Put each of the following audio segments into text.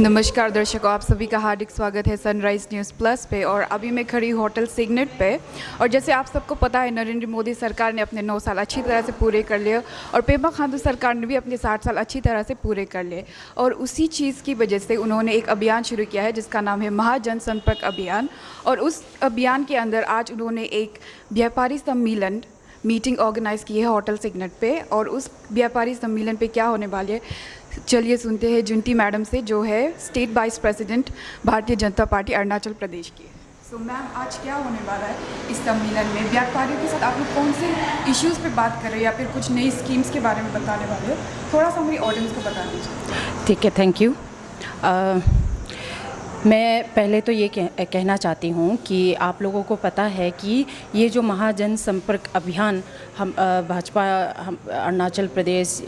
नमस्कार दर्शकों, आप सभी का हार्दिक स्वागत है सनराइज़ न्यूज़ प्लस पे। और अभी मैं खड़ी हूँ होटल सिग्नेट पे। और जैसे आप सबको पता है, नरेंद्र मोदी सरकार ने अपने 9 साल अच्छी तरह से पूरे कर लिए और पेमा खांडू सरकार ने भी अपने 60 साल अच्छी तरह से पूरे कर लिए। और उसी चीज़ की वजह से उन्होंने एक अभियान शुरू किया है जिसका नाम है महाजन संपर्क अभियान। और उस अभियान के अंदर आज उन्होंने एक व्यापारी सम्मेलन मीटिंग ऑर्गेनाइज़ की है होटल सिग्नेट पे। और उस व्यापारी सम्मेलन पे क्या होने वाले है, चलिए सुनते हैं जुंटी मैडम से, जो है state wise president Bharatiya Janata party Arunachal Pradesh की। सो मैम, आज क्या होने वाला है इस सम्मेलन में? व्यापारियों के साथ आप लोग कौन से इश्यूज़ पे बात कर रहे हैं या फिर कुछ नई स्कीम्स के बारे में बताने वाले हो? थोड़ा सा हमारी ऑडियंस को बता दीजिए। ठीक है, थैंक यू। मैं पहले तो ये कहना चाहती हूँ कि आप लोगों को पता है कि ये जो महाजन संपर्क अभियान हम भाजपा अरुणाचल प्रदेश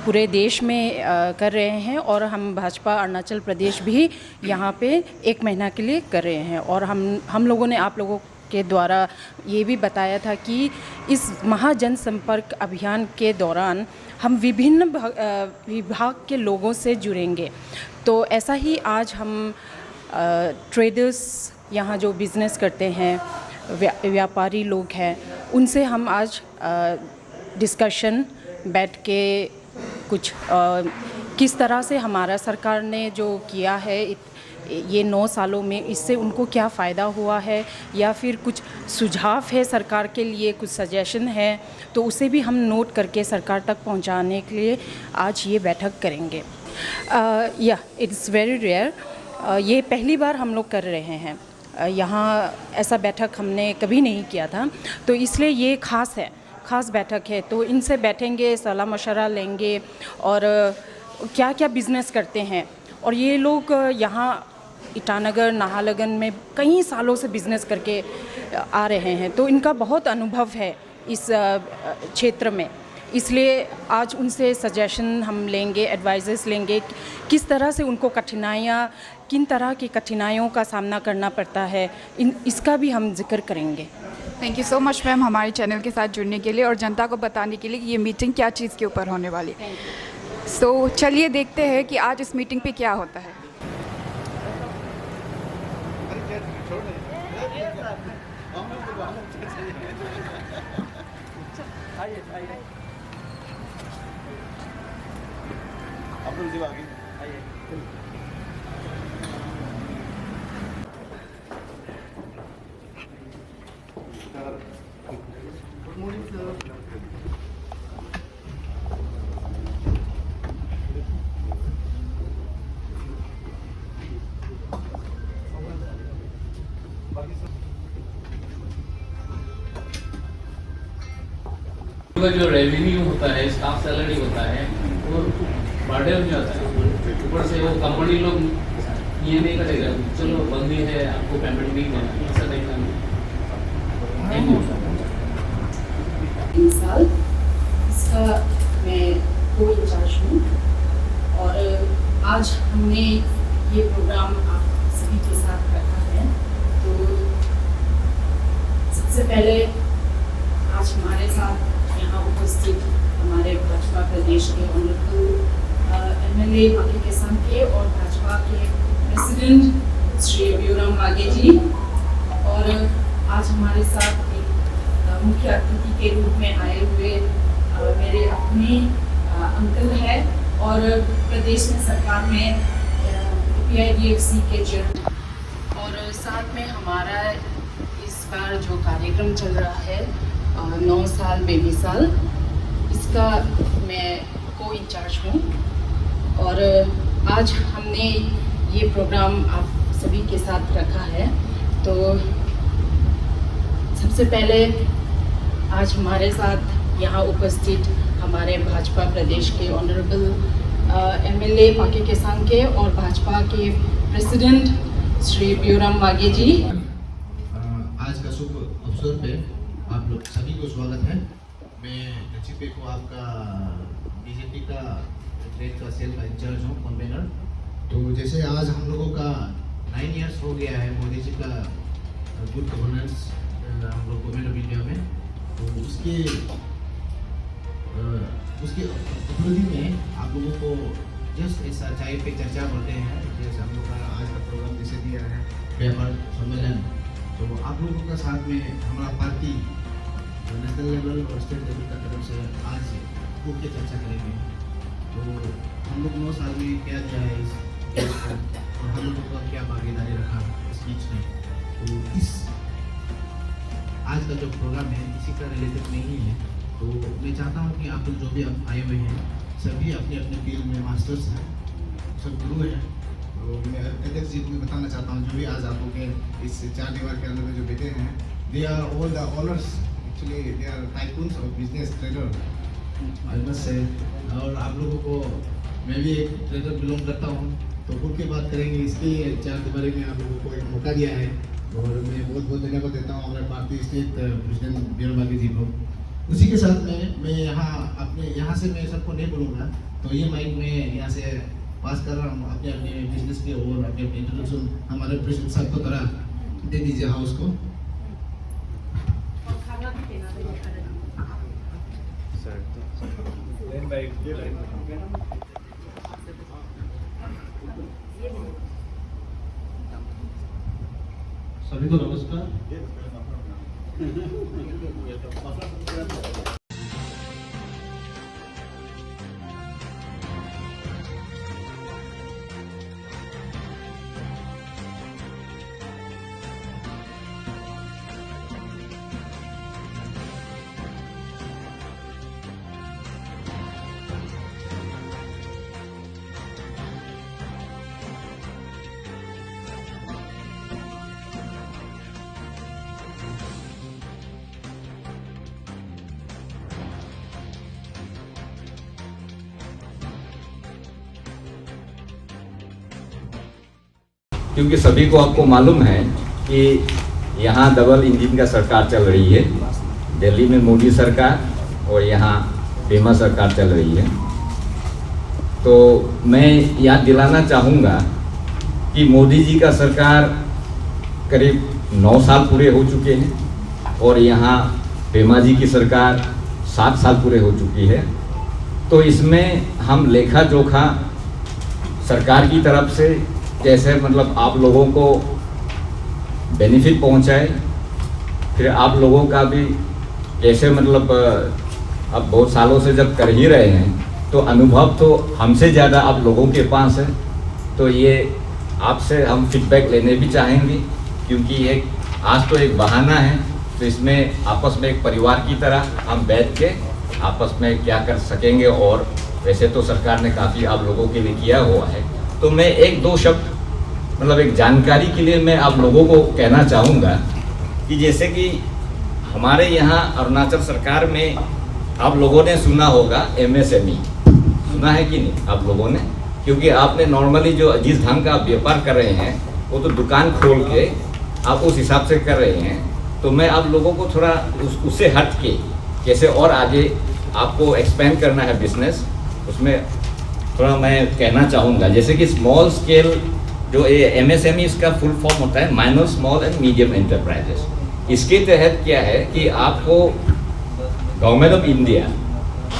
पूरे देश में कर रहे हैं, और हम भाजपा अरुणाचल प्रदेश भी यहाँ पे 1 महीना के लिए कर रहे हैं। और हम लोगों ने आप लोगों के द्वारा ये भी बताया था कि इस महाजन संपर्क अभियान के दौरान हम विभिन्न विभाग के लोगों से जुड़ेंगे। तो ऐसा ही आज हम ट्रेडर्स, यहाँ जो बिज़नेस करते हैं, व्यापारी लोग हैं, उनसे हम आज डिस्कशन बैठ के कुछ किस तरह से हमारा सरकार ने जो किया है ये 9 सालों में, इससे उनको क्या फ़ायदा हुआ है, या फिर कुछ सुझाव है सरकार के लिए, कुछ सजेशन है, तो उसे भी हम नोट करके सरकार तक पहुंचाने के लिए आज ये बैठक करेंगे। इट्स वेरी रेयर, ये पहली बार हम लोग कर रहे हैं। यहाँ ऐसा बैठक हमने कभी नहीं किया था, तो इसलिए ये ख़ास बैठक है। तो इनसे बैठेंगे, सलाह मशवरा लेंगे और क्या क्या बिज़नेस करते हैं। और ये लोग यहाँ ईटानगर, नाहरलगुन में कई सालों से बिज़नेस करके आ रहे हैं, तो इनका बहुत अनुभव है इस क्षेत्र में। इसलिए आज उनसे सजेशन हम लेंगे, एडवाइजेस लेंगे, किस तरह से उनको किन तरह की कठिनाइयों का सामना करना पड़ता है, इसका भी हम जिक्र करेंगे। Thank you so much ma'am, हमारे चैनल के साथ जुड़ने के लिए और जनता को बताने के लिए कि ये मीटिंग क्या चीज़ के ऊपर होने वाली है। सो चलिए देखते हैं कि आज इस मीटिंग पे क्या होता है। का जो रेवेन्यू होता है, स्टाफ सैलरी होता है, वो बर्डन हो जाता है। ऊपर से वो कंपनी लोग ये नहीं करेगा, चलो बंदी है, आपको पेमेंट नहीं देना, ऐसा नहीं करना। साल इसका मैं को इंचार्ज हूँ, और आज हमने ये प्रोग्राम आप सभी के साथ रखा है। तो सबसे पहले आज हमारे साथ यहाँ उपस्थित हमारे भाजपा प्रदेश के ऑनरेबल एमएलए बाकी किसान के और भाजपा के प्रेसिडेंट श्री ब्यूराम वागे जी, और आज हमारे साथ एक मुख्य अतिथि के रूप में आए हुए मेरे अपने अंकल है और प्रदेश में सरकार में PIDFC के चेयरमैन, और साथ में हमारा इस बार जो कार्यक्रम चल रहा है 9 साल बेबी साल, इसका मैं को इंचार्ज हूँ। और आज हमने ये प्रोग्राम आप सभी के साथ रखा है। तो सबसे पहले आज हमारे साथ यहाँ उपस्थित हमारे भाजपा प्रदेश के ऑनरेबल एमएलए पाके केसांग के और भाजपा के प्रेसिडेंट श्री ब्यूराम वागे जी। आज का शुभ अवसर पे आप लोग सभी को स्वागत है। मैं नचिपे को आपका बीजेपी का ट्रेड का सेल का इंचार्ज हूँ, कन्वेनर। तो जैसे आज हम लोगों का 9 इयर्स हो गया है मोदी जी का गुड गवर्नेंस हम लोग गवर्नमेंट ऑफ इंडिया में, तो उसके उपलब्धि में आप लोगों को जस्ट इस चाय पे चर्चा करते हैं, जैसे हम लोग का आज का प्रोग्राम जैसे दिया है व्यापार सम्मेलन, तो आप लोगों का साथ में हमारा पार्टी नेशनल लेवल और स्टेट लेवल का तरफ से आज खुल के चर्चा करेंगे। तो हम लोग 9 साल में क्या दिया है इस देश को और हम लोगों का क्या भागीदारी रखा इस बीच में। तो इस आज का जो प्रोग्राम है इसी का रिलेटेड नहीं है। तो मैं चाहता हूँ कि आप लोग जो भी आए हुए हैं सभी अपने अपने फील्ड में मास्टर्स हैं, सब गुरु हैं। तो मैं अध्यक्ष जी को भी बताना चाहता हूँ जो भी आज आप लोग के इस 4 दीवार के अंदर में जो बैठे हैं, they are all the owners, actually they are tycoons और business trader I must say. और आप लोगों को मैं भी एक ट्रेडर बिलोंग करता हूँ, तो खुल के बात करेंगे। इसलिए 4 दीवारी में आप लोगों को एक मौका दिया है और मैं बहुत बहुत धन्यवाद देता हूँ हमारे भारतीय स्टेट प्रेसिडेंट बीआर बागी जी को। उसी के साथ में मैं यहाँ से मैं सबको नहीं बोलूँगा, तो ये माइक में यहाँ से पास कर रहा हूँ अपने अपने बिजनेस के और अपने अपने इंट्रोडक्शन हमारे प्रेसिडेंट साहब को तरह दे दीजिए हाउस को। सभी को नमस्कार। क्योंकि सभी को आपको मालूम है कि यहाँ डबल इंजन का सरकार चल रही है, दिल्ली में मोदी सरकार और यहाँ पेमा सरकार चल रही है। तो मैं याद दिलाना चाहूँगा कि मोदी जी का सरकार करीब 9 साल पूरे हो चुके हैं और यहाँ पेमा जी की सरकार 7 साल पूरे हो चुकी है। तो इसमें हम लेखा जोखा सरकार की तरफ से कैसे मतलब आप लोगों को बेनिफिट पहुंचाए, फिर आप लोगों का भी कैसे मतलब अब बहुत सालों से जब कर ही रहे हैं तो अनुभव तो हमसे ज़्यादा आप लोगों के पास है। तो ये आपसे हम फीडबैक लेने भी चाहेंगे, क्योंकि एक आज तो एक बहाना है, तो इसमें आपस में एक परिवार की तरह हम बैठ के आपस में क्या कर सकेंगे। और वैसे तो सरकार ने काफ़ी आप लोगों के लिए किया हुआ है। तो मैं 1-2 शब्द मतलब एक जानकारी के लिए मैं आप लोगों को कहना चाहूँगा कि जैसे कि हमारे यहाँ अरुणाचल सरकार में आप लोगों ने सुना होगा MSME, सुना है कि नहीं आप लोगों ने? क्योंकि आपने नॉर्मली जो जिस ढंग का आप व्यापार कर रहे हैं वो तो दुकान खोल के आप उस हिसाब से कर रहे हैं। तो मैं आप लोगों को थोड़ा उससे हट के कैसे और आगे आपको एक्सपेंड करना है बिजनेस, उसमें थोड़ा मैं कहना चाहूँगा। जैसे कि स्मॉल स्केल जो MSME इसका फुल फॉर्म होता है minor small and medium enterprises. इसके तहत क्या है कि आपको गवर्नमेंट ऑफ इंडिया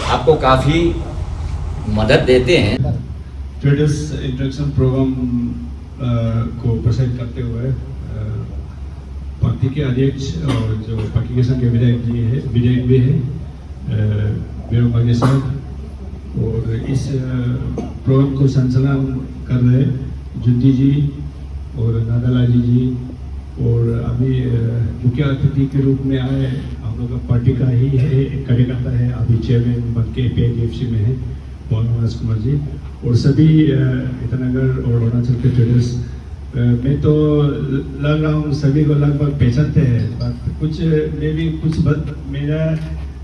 आपको काफ़ी मदद देते हैं। ट्रेडर्स इंट्रैक्शन प्रोग्राम को प्रेजेंट करते हुए पार्टी के अध्यक्ष और जो पार्टी के संघ के विधायक भी है बीआर बागी साहब, और इस प्रोग्राम को संचालन कर रहे जुंदी जी और नादालाजी जी, और अभी मुख्य अतिथि के रूप में आए हम लोग का पार्टी का ही है कार्यकर्ता है, अभी चेयरमैन बन के PITFC में है मनोज कुमार जी, और सभी ईटानगर और अरुणाचल के ट्रेडर्स। मैं तो लग रहा हूँ सभी को लगभग पहचानते हैं, कुछ मैं भी मेरा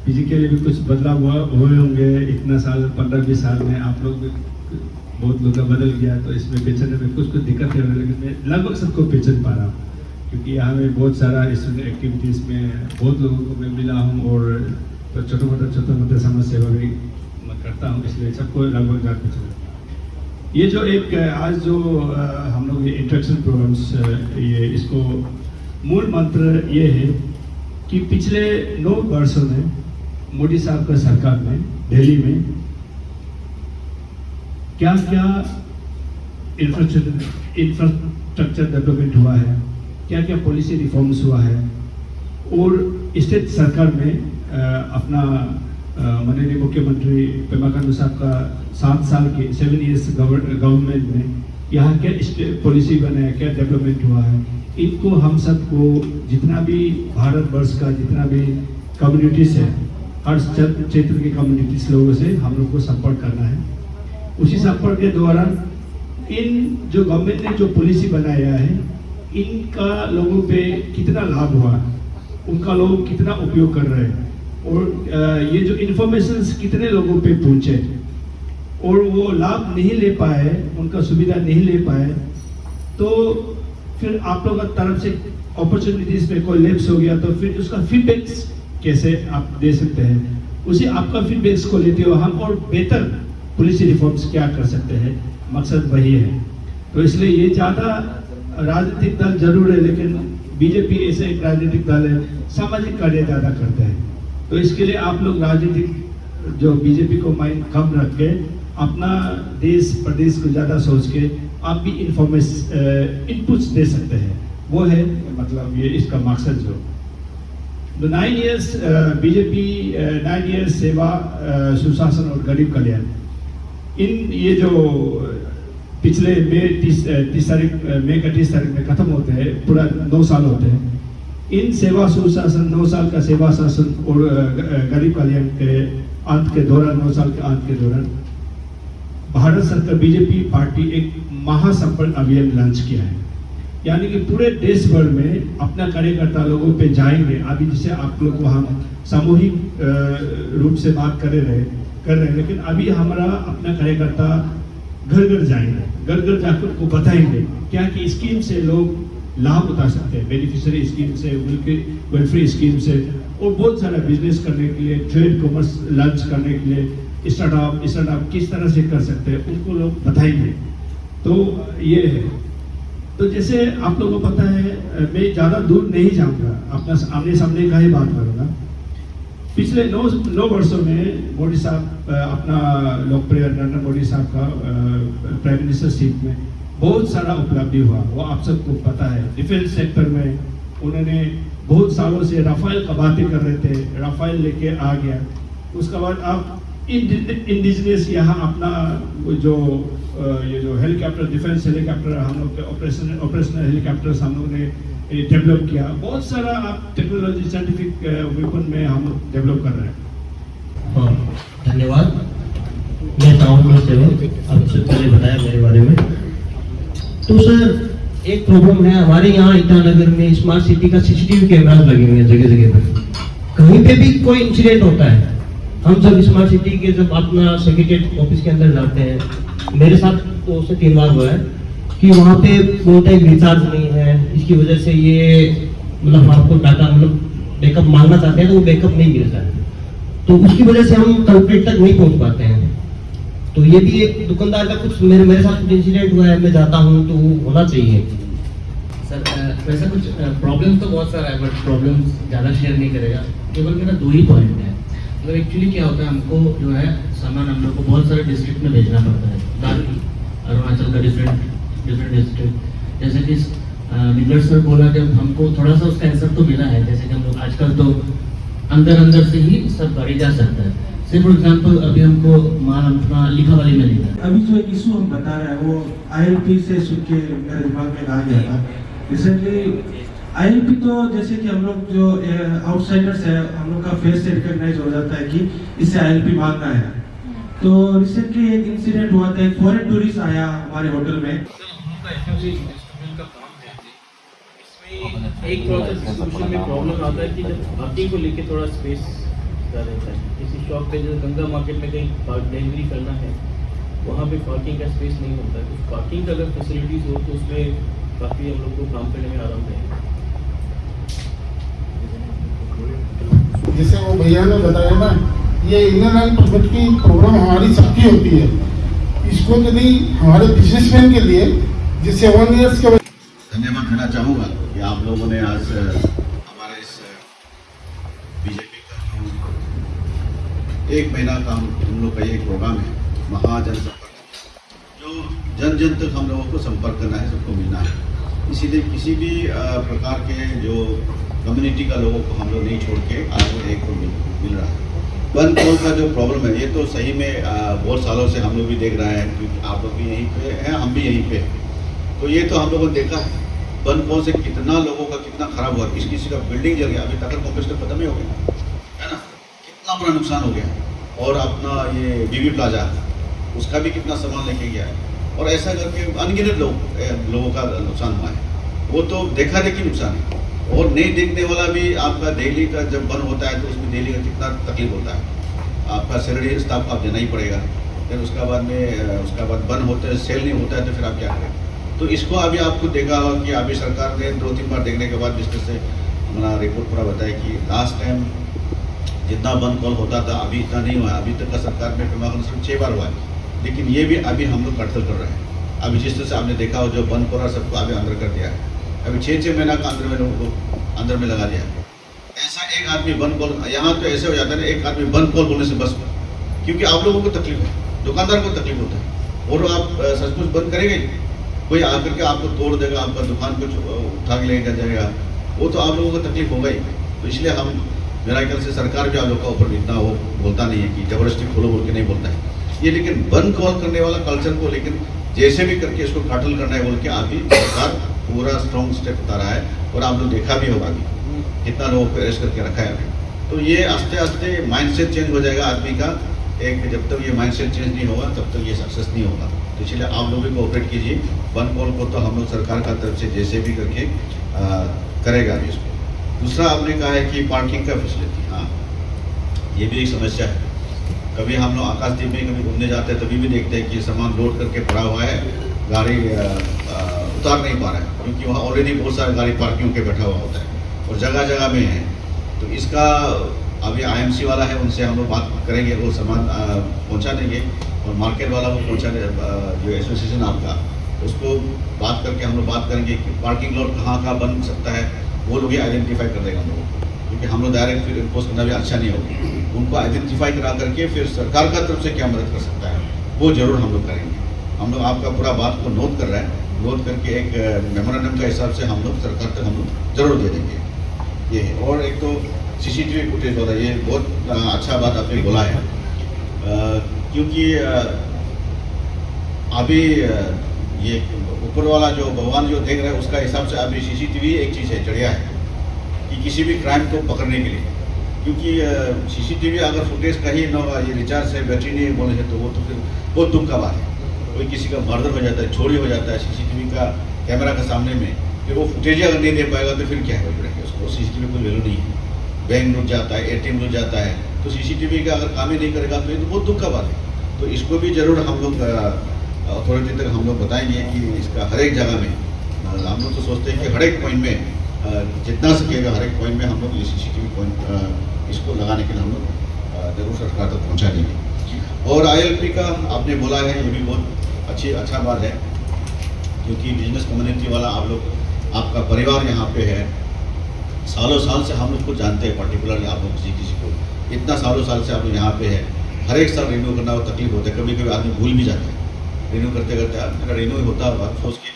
फिजिकली भी कुछ बदलाव हुए होंगे इतना साल 15-20 साल में। आप लोग बहुत लोग का बदल गया, तो इसमें पहचानने में कुछ दिक्कत है, लेकिन मैं लगभग सबको पहचान पा रहा हूँ, क्योंकि यहाँ में बहुत सारा स्टूडेंट एक्टिविटीज़ में बहुत लोगों को मैं मिला हूँ और तो छोटा मोटा समाज सेवा भी मैं करता हूँ, इसलिए सबको लगभग जान पहचान। ये जो एक आज जो हम लोग ये इंट्रैक्शन प्रोग्राम्स ये इसको मूल मंत्र ये है कि पिछले 9 वर्षों में मोदी साहब का सरकार में दिल्ली में क्या क्या इंफ्रास्ट्रक्चर डेवलपमेंट हुआ है, क्या क्या पॉलिसी रिफॉर्म्स हुआ है, और स्टेट सरकार में अपना माननीय मुख्यमंत्री पेमा खांडू साहब का 7 साल के 7 इयर्स गवर्नमेंट में यहाँ क्या पॉलिसी बनाया, क्या डेवलपमेंट हुआ है, इनको हम सबको जितना भी भारतवर्ष का जितना भी कम्युनिटीज़ है, हर क्षेत्र के कम्युनिटीज़ लोगों से हम लोग को संपर्क करना है। उसी संपर्क के दौरान इन जो गवर्नमेंट ने जो पॉलिसी बनाया है, इनका लोगों पे कितना लाभ हुआ, उनका लोग कितना उपयोग कर रहे हैं, और ये जो इन्फॉर्मेशंस कितने लोगों पे पहुंचे और वो लाभ नहीं ले पाए, उनका सुविधा नहीं ले पाए, तो फिर आप लोगों का तरफ से अपॉर्चुनिटीज पे कोई लैप्स हो गया तो फिर उसका फीडबैक्स कैसे आप दे सकते हैं, उसी आपका फीडबैक्स को लेते हुए हम और बेहतर पॉलिसी रिफॉर्म्स क्या कर सकते हैं, मकसद वही है। तो इसलिए ये ज़्यादा राजनीतिक दल जरूर है, लेकिन बीजेपी ऐसे एक राजनीतिक दल है, सामाजिक कार्य ज़्यादा करते हैं। तो इसके लिए आप लोग राजनीतिक जो बीजेपी को माइंड कम रख के अपना देश प्रदेश को ज़्यादा सोच के आप भी इनपुट्स दे सकते हैं, वो है मतलब ये इसका मकसद। जो 9 इयर्स बीजेपी 9 इयर्स सेवा सुशासन और गरीब कल्याण, इन ये जो पिछले मई 30 तारीख में खत्म होते हैं, पूरा 9 साल होते हैं। इन सेवा सुशासन 9 साल का सेवा शासन और गरीब कल्याण के अंत के दौरान, 9 साल के अंत के दौरान भारत सरकार बीजेपी पार्टी एक महासंपर्क अभियान लॉन्च किया है, यानी कि पूरे देश भर में अपना कार्यकर्ता लोगों पे जाएंगे। अभी जैसे आप लोग को हम सामूहिक रूप से बात कर रहे हैं, लेकिन अभी हमारा अपना कार्यकर्ता घर घर जाएंगे, घर घर जाकर को बताएंगे क्या कि स्कीम से लोग लाभ उठा सकते हैं, बेनिफिशियरी स्कीम से, वेलफेयर स्कीम से, और बहुत सारा बिजनेस करने के लिए, ट्रेड कॉमर्स लॉन्च करने के लिए, स्टार्टअप किस तरह से कर सकते हैं, उनको लोग बताएंगे। तो ये है। तो जैसे आप लोगों को पता है, मैं ज़्यादा दूर नहीं जाऊंगा, अपना आमने सामने का ही बात करूँगा। पिछले 9 वर्षों में मोदी साहब अपना लोकप्रिय नरेंद्र मोदी साहब का प्राइम मिनिस्टरशिप में बहुत सारा उपलब्धि हुआ, वो आप सबको पता है। डिफेंस सेक्टर में उन्होंने बहुत सालों से राफेल का बातें कर रहे थे, राफेल लेके आ गया। उसके बाद आप इंडिजिनियस यहाँ अपना जो ये जो हेलीकॉप्टर, डिफेंस हेलीकॉप्टर, हम लोग के ऑपरेशनल हेलीकॉप्टर्स हम लोग ने डेवलप किया। बहुत सारा आप टेक्नोलॉजी, साइंटिफिक वेपन में हम डेवलप कर रहे हैं। धन्यवाद। मैं टाउन में से हूँ, आपसे पहले बताया मेरे बारे में। तो सर एक प्रॉब्लम है हमारे यहाँ ईटानगर में, स्मार्ट सिटी का CCTV कैमरास लगे हुए हैं जगह जगह पर। कहीं पे भी कोई इंसिडेंट होता है, हम जब स्मार्ट सिटी के जब अपना सेक्रेटरीट ऑफिस के अंदर जाते हैं, मेरे साथ तो उससे 3 बार हुआ है कि वहाँ पे बोलते हैं रिचार्ज नहीं है, इसकी वजह से ये मतलब आपको डाटा मतलब बैकअप मांगना चाहते हैं तो वो बैकअप नहीं मिलता है, तो उसकी वजह से हम कल्प्रिट तक नहीं पहुँच पाते हैं। तो ये भी एक दुकानदार का कुछ मेरे साथ कुछ इंसिडेंट हुआ है, मैं जाता हूँ तो होना चाहिए। सर वैसा कुछ प्रॉब्लम तो बहुत सारा है, बट प्रॉब्लम ज़्यादा शेयर नहीं करेगा, केवल मेरा 2 ही पॉइंट है। मतलब एक्चुअली क्या होता है, हमको जो है सामान हम लोग को बहुत सारे डिस्ट्रिक्ट में भेजना पड़ता है, बाकी अरुणाचल का डिफरेंट डिस्ट्रिक्ट। जैसे कि मिलर सर बोला, जब हमको थोड़ा सा उसका आंसर तो मिला है, जैसे कि हम लोग आजकल तो अंदर से ही सब गाड़ी जा सकता है। से फॉर एग्जाम्पल अभी हमको माल अपना लिखावाली में लेना है। अभी जो एक इशू हम बता रहे हैं वो ILP से सुन के मेरे दिमाग में आ गया था। रिसेंटली ILP तो जैसे कि हम लोग जो आउटसाइडर्स है, हम लोग का फेस से रिकॉग्नाइज हो जाता है कि इससे ILP मांगना है। तो रिसेंटली एक इंसिडेंट हुआ था, एक फॉरेन टूरिस्ट आया हमारे होटल में। एक प्रोसेस डिस्ट्रीब्यूशन में प्रॉब्लम आता है कि जब पार्किंग को लेके थोड़ा स्पेस ज़्यादा रहता है। किसी शॉप पे जैसे गंगा मार्केट में कहीं डिलीवरी करना है, वहाँ पे पार्किंग का स्पेस नहीं होता है। तो पार्किंग का अगर फैसिलिटीज़ हो तो उसमें काफ़ी हम लोग को काम करने में आराम रहेगा। जैसे वो भैया ने बताया ना, ये इनर लाइन परमिट की प्रॉब्लम हमारी सबकी होती है। इसको यदि हमारे बिजनेसमैन के लिए जिससे 1 ईयर्स के धन्यवाद देना चाहूँगा कि आप लोगों ने आज हमारे इस बीजेपी का जो 1 महीना का हम लोग का ये प्रोग्राम है, महाजन संपर्क, जन जन तक हम लोगों को संपर्क करना है, सबको मिलना है। इसीलिए किसी भी प्रकार के जो कम्युनिटी का लोगों को हम लोग नहीं छोड़ के आज एक को मिल रहा है। वन कॉल का जो प्रॉब्लम है ये तो सही में बहुत सालों से हम लोग भी देख रहे हैं, क्योंकि आप लोग भी यहीं पे हैं, हम भी यहीं पे हैं। तो ये तो हम लोगों ने देखा है वन कॉल से कितना लोगों का कितना खराब हुआ, किसी का बिल्डिंग जल गया, अभी तकर कॉम्प्लेक्स तो खत्म ही हो गया है ना, कितना बड़ा नुकसान हो गया। और अपना ये बीबी प्लाजा उसका भी कितना सामान लेके गया है, और ऐसा करके अनगिनत लोगों का नुकसान हुआ है। वो तो देखा देखी नुकसान है, और नहीं देखने वाला भी आपका डेली का जब बंद होता है तो उसमें डेली का कितना तकलीफ होता है। आपका सैलरी स्टाफ को आप देना ही पड़ेगा, फिर उसके बाद बंद होता है, सेल नहीं होता है तो फिर आप क्या करें। तो इसको अभी आपको देखा होगा कि अभी सरकार ने 2-3 बार देखने के बाद बिजनेस से हमारा रिपोर्ट पूरा बताया कि लास्ट टाइम जितना बंद कॉल होता था अभी इतना नहीं हुआ। अभी तक का सरकार में पेमा सिर्फ 6 बार हुआ है, लेकिन ये भी अभी हम लोग कटल कर रहे हैं। अभी जिस तरह से आपने देखा हो जो बंद करा सबको अभी अंदर कर दिया है, अभी 6-6 महीना का अंदर में लोगों को अंदर में लगा दिया है। ऐसा एक आदमी बंद कॉल, यहाँ तो ऐसे हो जाता है ना, एक आदमी बंद कॉल बोलने से बस, क्योंकि आप लोगों को तकलीफ है, दुकानदार को तकलीफ होता है, और आप सचमुच बंद करेंगे, कोई आकर के आपको तोड़ देगा, आपका दुकान को उठा के लेकर जाएगा, वो तो आप लोगों को तकलीफ होगा ही। तो इसलिए हम मेरा ख्याल से सरकार भी आप लोग का ऊपर इतना वो बोलता नहीं है कि जबरदस्ती खोलो बोल के नहीं बोलता है ये, लेकिन बंद कॉल करने वाला कल्चर को लेकिन जैसे भी करके इसको काटल करना है बोल के अभी सरकार पूरा स्ट्रॉन्ग स्टेप उठा रहा है, और आप लोग देखा भी होगा कि कितना लोगों को अरेस्ट करके रखा है अभी। तो ये आस्ते आस्ते माइंडसेट चेंज हो जाएगा आदमी का, एक जब तक ये माइंडसेट चेंज नहीं होगा तब तक ये सक्सेस नहीं होगा। तो इसलिए आप लोग भी कोऑपरेट कीजिए। वन कॉल को तो हम लोग सरकार का तरफ से जैसे भी करके करेगा अभी इसको। दूसरा आपने कहा है कि पार्किंग का फैसिलिटी, हाँ ये भी एक समस्या है। कभी हम लोग आकाशदीप में कभी घूमने जाते हैं तभी भी देखते हैं कि सामान लोड करके पड़ा हुआ है, गाड़ी उतार नहीं पा रहा है, क्योंकि वहाँ ऑलरेडी बहुत सारे गाड़ी पार्किंग के बैठा हुआ होता है और जगह जगह में है। तो इसका अभी आईएमसी वाला है, उनसे हम लोग बात करेंगे, वो सामान पहुँचा देंगे, और मार्केट वाला को पहुँचाने जो एसोसिएशन आपका उसको बात करके हम लोग बात करेंगे कि पार्किंग लॉट कहाँ बन सकता है, वो लोग ही आइडेंटिफाई कर देगा हम लोगों को, क्योंकि हम लोग डायरेक्ट फिर इम्पोज करना भी अच्छा नहीं होगा। उनको आइडेंटिफाई करा करके फिर सरकार का तरफ से क्या मदद कर सकता है वो जरूर हम लोग करेंगे। हम लोग आपका पूरा बात को नोट कर रहे हैं, नोट करके एक मेमोरेंडम का हिसाब से हम लोग सरकार तक हम लोग जरूर दे देंगे ये। और एक तो सीसीटीवी फुटेज वाला, ये बहुत अच्छा बात आपने बोला है, क्योंकि अभी ये ऊपर वाला जो भगवान जो देख रहे हैं उसका हिसाब से अभी सीसीटीवी एक चीज़ है, जरिया है कि किसी भी क्राइम को पकड़ने के लिए। क्योंकि सीसीटीवी अगर फुटेज कहीं न होगा, ये रिचार्ज है, बैटरी नहीं बोले तो वो तो फिर बहुत दुख का बात है। कोई किसी का मर्डर हो जाता है, चोरी हो जाता है सीसीटीवी का कैमरा के सामने में, फिर वो फुटेज अगर नहीं दे पाएगा तो फिर क्या करेंगे उसको। सीसीटीवी कोई वैल्यू नहीं है, बैंक रुक जाता है, एटीएम रुक जाता है, तो सीसीटीवी का अगर काम ही नहीं करेगा तो ये तो बहुत दुख का बात है। तो इसको भी जरूर हम लोग अथॉरिटी तक हम लोग बताएंगे कि इसका हर एक जगह में, हम लोग तो सोचते हैं कि हर एक पॉइंट में जितना सकेगा हर एक पॉइंट में हम लोग ये सीसीटीवी पॉइंट इसको लगाने के लिए हम लोग जरूर सरकार तक पहुँचा देंगे। और आईएलपी का आपने बोला है, ये भी बहुत अच्छा बात है, क्योंकि बिजनेस कम्युनिटी वाला आप लोग, आपका परिवार यहाँ पे है, सालों साल से हम लोग को जानते हैं, पर्टिकुलरली आप लोग किसी को इतना सालों साल से आप लोग यहाँ पे है। हर एक साल रिन्यू करना वो तकलीफ होता है, कभी कभी आदमी भूल भी जाता है, रिन्यू करते करते मेरा रिन्यू होता होगा सोच के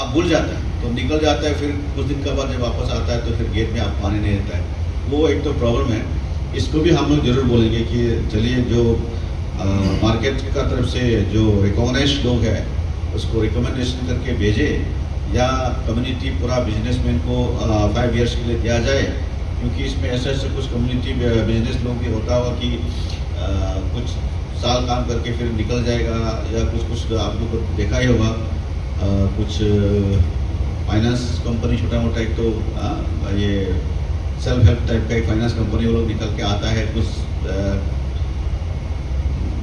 आप भूल जाता है, तो निकल जाता है, फिर कुछ दिन के बाद जब वापस आता है तो फिर गेट में आप पानी नहीं रहता है, वो एक तो प्रॉब्लम है। इसको भी हम लोग जरूर बोलेंगे कि चलिए जो मार्केट का तरफ से जो रिकॉग्नाइज्ड लोग हैं उसको रिकमेंडेशन करके भेजे, या कम्युनिटी पूरा बिजनेसमैन को 5 इयर्स के लिए दिया जाए, क्योंकि इसमें ऐसे कुछ कम्युनिटी बिजनेस लोग भी होता होगा कि कुछ साल काम करके फिर निकल जाएगा, या कुछ आप लोग को देखा ही होगा, कुछ फाइनेंस कंपनी छोटा मोटा एक तो ये सेल्फ हेल्प टाइप का एक फाइनेंस कंपनी वो लोग निकल के आता है, कुछ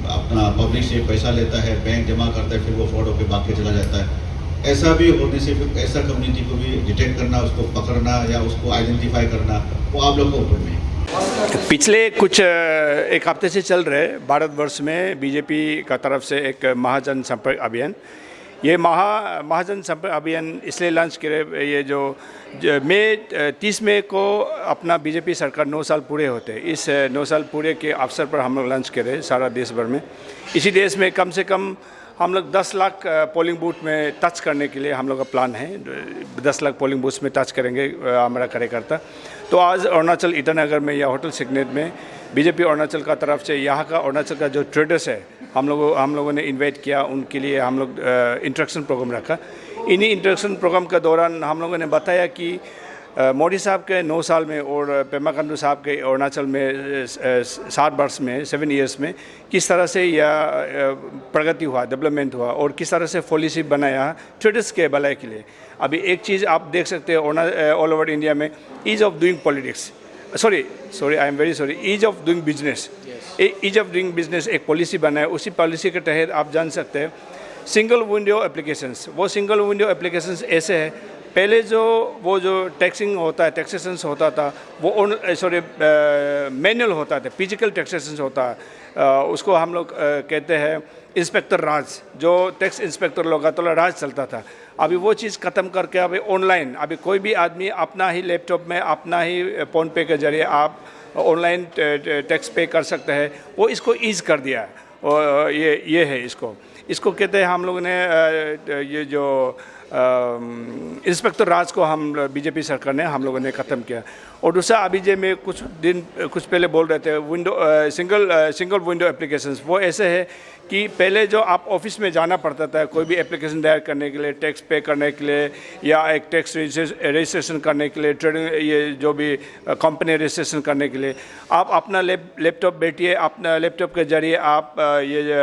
अपना पब्लिक से पैसा लेता है, बैंक जमा करता है, फिर वो फ्रॉड होकर भाग के चला जाता है। ऐसा भी होने से फिर ऐसा कम्युनिटी को भी डिटेक्ट करना, उसको पकड़ना या उसको आइडेंटिफाई करना, वो आप लोग को ऊपर में है। पिछले कुछ एक हफ्ते से चल रहे भारतवर्ष में बीजेपी का तरफ से एक महाजन संपर्क अभियान, ये महाजन संपर्क अभियान इसलिए लॉन्च करे, ये जो मई 30 मई को अपना बीजेपी सरकार 9 साल पूरे होते हैं। इस 9 साल पूरे के अवसर पर हम लोग लॉन्च करे सारा देश भर में। इसी देश में कम से कम हम लोग 10 लाख पोलिंग बूथ में टच करने के लिए हम लोग का प्लान है। 10 लाख पोलिंग बूथ में टच करेंगे हमारा कार्यकर्ता। तो आज अरुणाचल ईटानगर में या होटल सिग्नेट में बीजेपी अरुणाचल का तरफ से यहाँ का अरुणाचल का जो ट्रेडर्स है हम लोगों ने इनवाइट किया, उनके लिए हम लोग इंटरेक्शन प्रोग्राम रखा। इन्हीं इंटरेक्शन प्रोग्राम के दौरान हम लोगों ने बताया कि मोदी साहब के 9 साल में और पेमा खांडू साहब के अरुणाचल में 7 वर्ष में 7 ईयर्स में किस तरह से यह प्रगति हुआ, डेवलपमेंट हुआ और किस तरह से पॉलिसी बनाया ट्रेडर्स के भलाई के लिए। अभी एक चीज़ आप देख सकते हैं ऑल ओवर इंडिया में ease of doing politics, sorry I am very sorry, ease of doing business, ease of doing business एक पॉलिसी बनाया। उसी पॉलिसी के तहत आप जान सकते हैं सिंगल विंडो एप्लीकेशंस, वो सिंगल विंडो एप्लीकेशंस ऐसे है, पहले वो जो टैक्सिंग होता है, टैक्सेशंस होता था वो मैनुअल होता था, फिजिकल टैक्सेशंस होता है, उसको हम लोग कहते हैं इंस्पेक्टर राज, जो टैक्स इंस्पेक्टर लोग का तो राज चलता था। अभी वो चीज़ ख़त्म करके अभी ऑनलाइन, अभी कोई भी आदमी अपना ही लैपटॉप में अपना ही फ़ोन पे के जरिए आप ऑनलाइन टैक्स पे कर सकते हैं। वो इसको ईज़ कर दिया है और ये है इसको कहते हैं हम लोगों ने ये जो इंस्पेक्टर राज को हम बीजेपी सरकार ने हम लोगों ने ख़त्म किया। और दूसरा अभी जो मैं कुछ पहले बोल रहे थे सिंगल विंडो एप्लीकेशंस, वो ऐसे है कि पहले जो आप ऑफिस में जाना पड़ता था कोई भी एप्लीकेशन दायर करने के लिए, टैक्स पे करने के लिए या एक टैक्स रजिस्ट्रेशन करने के लिए, ट्रेडिंग ये जो भी कंपनी रजिस्ट्रेशन करने के लिए, आप अपना लैपटॉप बैठिए, अपना लैपटॉप के जरिए आप ये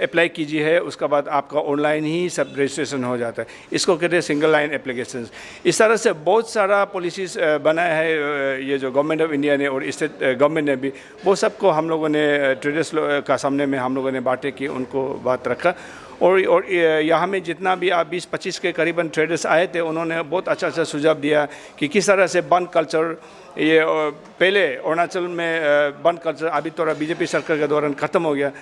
अप्लाई कीजिए है, उसके बाद आपका ऑनलाइन ही सब रजिस्ट्रेशन हो जाता है। इसको कहते हैं सिंगल लाइन एप्लीकेशंस। इस तरह से बहुत सारा पॉलिसीज़ बनाया है ये जो गवर्नमेंट ऑफ इंडिया ने और स्टेट गवर्नमेंट ने भी, वो सबको हम लोगों ने ट्रेडर्स का सामने में हम लोगों ने बातें की, उनको बात रखा। और यहाँ में जितना भी 20-25 के करीबन ट्रेडर्स आए थे, उन्होंने बहुत अच्छा सुझाव दिया कि किस तरह से बंद कल्चर, ये पहले अरुणाचल में बंद कल्चर अभी थोड़ा बीजेपी सरकार के दौरान ख़त्म हो गया।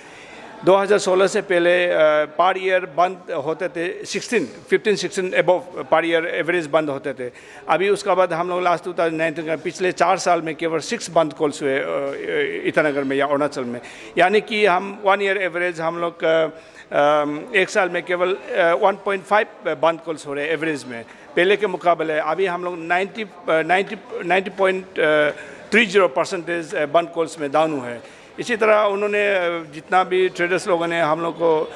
2016 से पहले पर ईयर बंद होते थे 15-16 एबव पर ईयर एवरेज बंद होते थे। अभी उसके बाद हम लोग लास्ट 2019 का पिछले 4 साल में केवल 6 बंद कॉल्स हुए ईटानगर में या अरुणाचल में, यानी कि हम 1 ईयर एवरेज हम लोग एक साल में केवल 1.5 बंद कॉल्स हो रहे एवरेज में, पहले के मुकाबले अभी हम लोग 90.30% बंद कॉल्स में डाउन हुए हैं। इसी तरह उन्होंने जितना भी ट्रेडर्स लोगों ने हम लोग को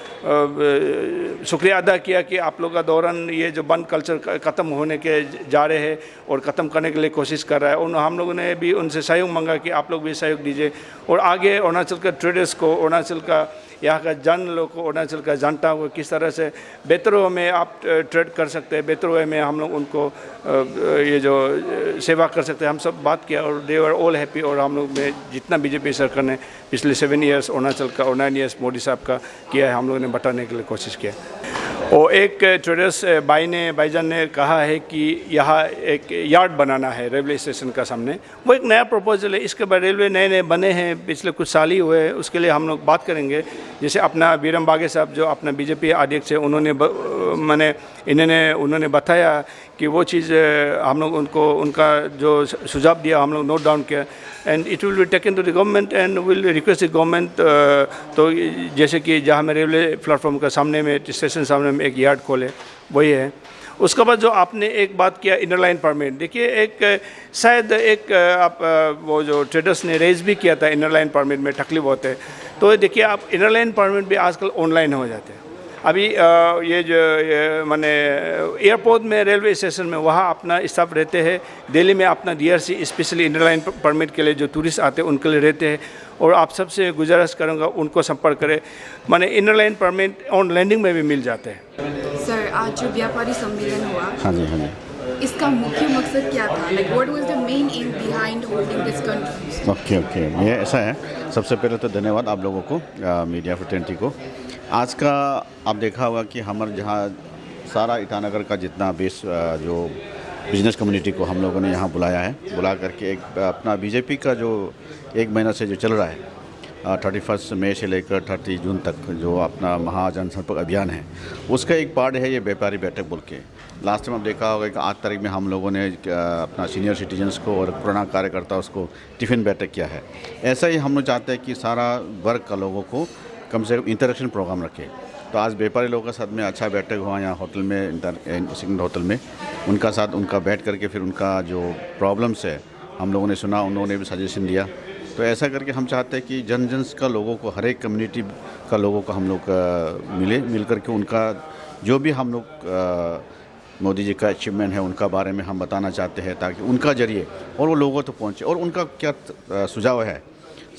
शुक्रिया अदा किया कि आप लोग का दौरान ये जो बंद कल्चर ख़त्म होने के जा रहे हैं और ख़त्म करने के लिए कोशिश कर रहा है। हम लोगों ने भी उनसे सहयोग मांगा कि आप लोग भी सहयोग दीजिए और आगे अरुणाचल के ट्रेडर्स को, अरुणाचल का यहाँ का जन लोग को, अरुणाचल का जनता को किस तरह से बेहतर वे में आप ट्रेड कर सकते हैं, बेहतर वे में हम लोग उनको ये जो सेवा कर सकते हैं, हम सब बात किया और दे आर ऑल हैप्पी। और हम लोग में जितना बीजेपी सरकार ने पिछले 7 ईयर्स अरुणाचल का और 9 ईयर्स मोदी साहब का किया है, हम लोगों ने बताने के लिए कोशिश किया। और एक ट्रेडर्स भाईजान ने कहा है कि यहाँ एक यार्ड बनाना है रेलवे स्टेशन का सामने, वो एक नया प्रपोजल है। इसके बाद रेलवे नए बने हैं, पिछले कुछ साल ही हुए, उसके लिए हम लोग बात करेंगे। जैसे अपना वीरम बागे साहब जो अपना बीजेपी अध्यक्ष है, उन्होंने बताया कि वो चीज़ हम लोग उनका जो सुझाव दिया हम लोग नोट डाउन किया and it will be taken to the government and will request the government. तो जैसे कि जहाँ में रेलवे प्लेटफॉर्म का सामने में, स्टेशन सामने में एक यार्ड खोले, वही है। उसके बाद जो आपने एक बात किया इनर लाइन परमिट, देखिए एक शायद एक आप वो जो ट्रेडर्स ने रेज भी किया था इनर लाइन परमिट में तकलीफ होते हैं, तो देखिए आप इनर लाइन परमिट भी आजकल ऑनलाइन हो जाते हैं। अभी ये जो माने एयरपोर्ट में, रेलवे स्टेशन में, वहाँ अपना स्टाफ रहते हैं। दिल्ली में अपना DRC specially inner line permit के लिए जो टूरिस्ट आते हैं उनके लिए रहते हैं। और आप सबसे गुजारिश करूँगा उनको संपर्क करें, माने inner line permit on landing में भी मिल जाते हैं। सर, आज जो व्यापारी सम्मेलन हुआ, हाँ जी, इसका मुख्य मकसद क्या था? Like what was the main M behind holding this conference? Okay, ये ऐसा है। सबसे पहले तो धन्यवाद आप लोगों को, मीडिया फ्रेटर्निटी को। आज का आप देखा होगा कि हमारे जहाँ सारा ईटानगर का जितना बेस जो बिजनेस कम्युनिटी को हम लोगों ने यहाँ बुलाया है, बुला करके एक अपना बीजेपी का जो 1 महीना से जो चल रहा है 31 मई से लेकर 30 जून तक जो अपना महाजनसंपर्क अभियान है, उसका एक पार्ट है ये व्यापारी बैठक बोल के। लास्ट टाइम आप देखा होगा कि 8 तारीख में हम लोगों ने अपना सीनियर सिटीजन्स को और पुराना कार्यकर्ता उसको टिफ़िन बैठक किया है। ऐसा ही हम लोग चाहते हैं कि सारा वर्ग का लोगों को कम से कम इंटरेक्शन प्रोग्राम रखें। तो आज व्यापारी लोगों के साथ में अच्छा बैठक हुआ यहाँ होटल में, सिग्नेट होटल में। उनका साथ उनका बैठ करके फिर उनका जो प्रॉब्लम्स है हम लोगों ने सुना, उन्होंने भी सजेशन दिया। तो ऐसा करके हम चाहते हैं कि जन जन का लोगों को, हर एक कम्युनिटी का लोगों को हम लोग मिल करके उनका जो भी हम लोग मोदी जी का अचीवमेंट है उनका बारे में हम बताना चाहते हैं, ताकि उनका जरिए और वो लोगों तक पहुँचे और उनका क्या सुझाव है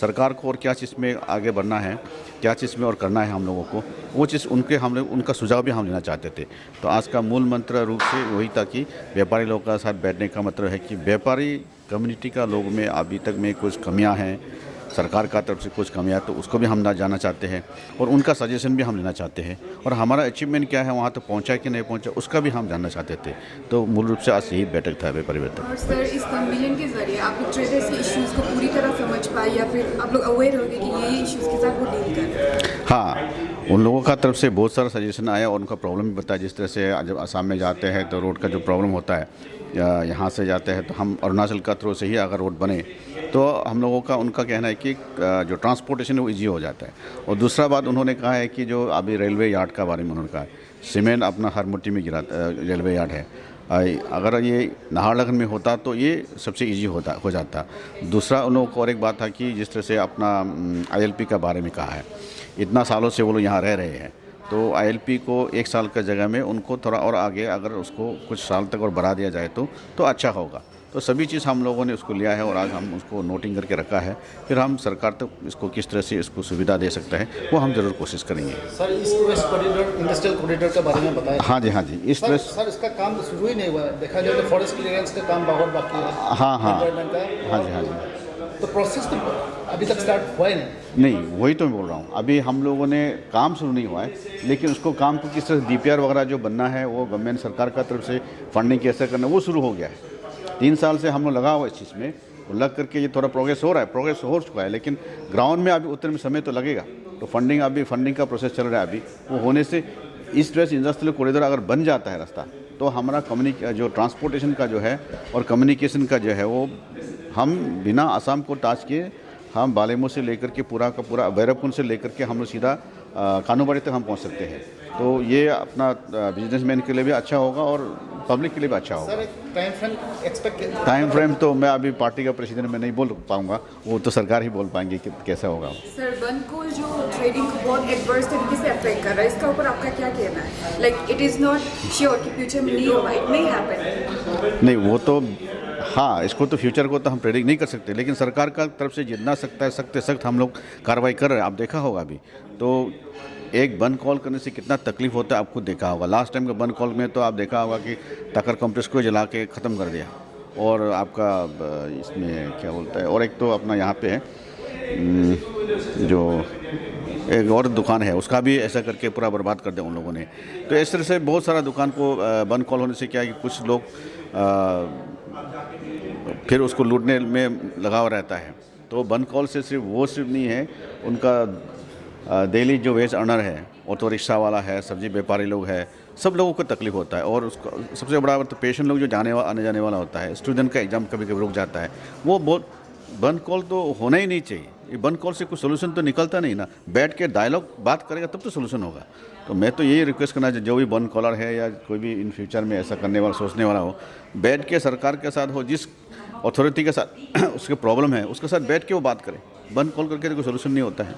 सरकार को और क्या चीज़ में आगे बढ़ना है, क्या चीज़ में और करना है हम लोगों को, वो चीज़ उनका सुझाव भी हम लेना चाहते थे। तो आज का मूल मंत्र रूप से वही था कि व्यापारी लोगों का साथ बैठने का मतलब है कि व्यापारी कम्युनिटी का लोग में अभी तक में कुछ कमियां हैं, सरकार का तरफ से कुछ कमियां, तो उसको भी हम ना जानना चाहते हैं और उनका सजेशन भी हम लेना चाहते हैं, और हमारा अचीवमेंट क्या है वहाँ तक पहुँचा कि नहीं पहुँचा उसका भी हम जानना चाहते थे। तो मूल रूप से आज यही बैठक था व्यापारी बैठक। और सर, इस सम्मेलन के जरिए आप लोग ट्रेडर्स के इश्यूज़ को पूरी तरह समझ पाए या फिर आप लोग अवेयर हो गए कि ये इश्यूज़ के साथ वो डील कर? हाँ, उन लोगों का तरफ से बहुत सारा सजेशन आया और उनका प्रॉब्लम भी बताया। जिस तरह से जब असम में जाते हैं तो रोड का जो प्रॉब्लम होता है, यहाँ से जाते हैं तो हम अरुणाचल का थ्रू से ही अगर रोड बने तो हम लोगों का उनका कहना है कि जो ट्रांसपोर्टेशन है वो ईजी हो जाता है। और दूसरा बात उन्होंने कहा है कि जो अभी रेलवे यार्ड का बारे में उन्होंने कहा है, सीमेंट अपना हर मुट्ठी में गिरा रेलवे यार्ड है, अगर ये नाहरलगुन में होता तो ये सबसे इजी हो जाता। दूसरा उन लोगों को और एक बात था कि जिस तरह से अपना ILP का बारे में कहा है, इतना सालों से वो लोग यहाँ रह रहे हैं, तो ILP को 1 साल का जगह में उनको थोड़ा और आगे अगर उसको कुछ साल तक और बढ़ा दिया जाए तो अच्छा होगा। तो सभी चीज़ हम लोगों ने उसको लिया है और आज हम उसको नोटिंग करके रखा है। फिर हम सरकार तक इसको किस तरह से इसको सुविधा दे सकता है वो हम ज़रूर कोशिश करेंगे। Sir, east west corridor, industrial corridor के बारे में बताया। हाँ जी, ईस्ट वेस्ट। सर, इसका काम तो शुरू ही नहीं हुआ है, देखा जाए तो फॉरेस्ट क्लियरेंस का काम बहुत बाकी है। हाँ जी। तो प्रोसेस तो अभी तक स्टार्ट हुआ ही नहीं, वही तो मैं बोल रहा हूँ। अभी हम लोगों ने काम शुरू नहीं हुआ है, लेकिन उसको काम को किस तरह DPR वगैरह जो बनना है वो गवर्नमेंट सरकार का तरफ से फंडिंग कैसे करना वो शुरू हो गया है। 3 साल से हम लोग लगा हुआ इस चीज़ में, लग करके ये थोड़ा प्रोग्रेस हो रहा है, प्रोग्रेस हो चुका है, लेकिन ग्राउंड में अभी उतने में समय तो लगेगा। तो फंडिंग का प्रोसेस चल रहा है अभी, वो होने से ईस्ट वेस्ट इंडस्ट्रियल कॉरिडोर अगर बन जाता है रास्ता, तो हमारा जो ट्रांसपोर्टेशन का जो है और कम्युनिकेशन का जो है वो हम बिना असम को टच किए हम बालेमो से लेकर के पूरा का पूरा भैरवकुंड से लेकर के हम लोग सीधा कानूबाड़ी तक हम पहुंच सकते हैं। तो ये अपना बिजनेसमैन के लिए भी अच्छा होगा और पब्लिक के लिए भी अच्छा होगा। सर, टाइम फ्रेम तो मैं अभी पार्टी का प्रेसिडेंट में नहीं बोल पाऊंगा, वो तो सरकार ही बोल पाएंगे कि कैसा होगा। सर, बंद को जो ट्रेडिंग को बहुत एडवर्स तरीके से अफेक्ट कर रहा है, इसका ऊपर आपका क्या कहना है? Like it is not sure कि फ्यूचर में नहीं होगा, इट नहीं हैपन। नहीं, वो तो हाँ, इसको तो फ्यूचर को तो हम प्रेडिक्ट नहीं कर सकते, लेकिन सरकार का तरफ से जितना सख्त हम लोग कार्रवाई कर रहे हैं। आप देखा होगा अभी तो एक बंद कॉल करने से कितना तकलीफ होता है आपको देखा होगा। लास्ट टाइम का बंद कॉल में तो आप देखा होगा कि टक्कर कॉम्प्लेक्स को जला के ख़त्म कर दिया, और आपका इसमें क्या बोलता है, और एक तो अपना यहाँ पे है जो एक और दुकान है उसका भी ऐसा करके पूरा बर्बाद कर दिया उन लोगों ने। तो इस तरह से बहुत सारा दुकान को बंद कॉल होने से क्या है कि कुछ लोग फिर उसको लूटने में लगा हुआ रहता है। तो बंद कॉल से सिर्फ नहीं है, उनका डेली जो वेज अर्नर है, ऑटो रिक्शा वाला है, सब्जी व्यापारी लोग है, सब लोगों को तकलीफ होता है। और उसका सबसे बड़ा तो पेशेंट लोग जो आने जाने वाला होता है, स्टूडेंट का एग्जाम कभी कभी रुक जाता है, वो बहुत बंद कॉल तो होना ही नहीं चाहिए। ये बंद कॉल से कुछ सोल्यूशन तो निकलता नहीं ना, बैठ के डायलॉग बात करेगा तब तो सोल्यूशन होगा। तो मैं तो यही रिक्वेस्ट करना जो भी बंद कॉलर है या कोई भी इन फ्यूचर में ऐसा करने वाला सोचने वाला हो, बैठ के सरकार के साथ हो, जिस अथॉरिटी के साथ उसके प्रॉब्लम है उसके साथ बैठ के वो बात करें। बंद कॉल करके कोई सोल्यूशन नहीं होता है।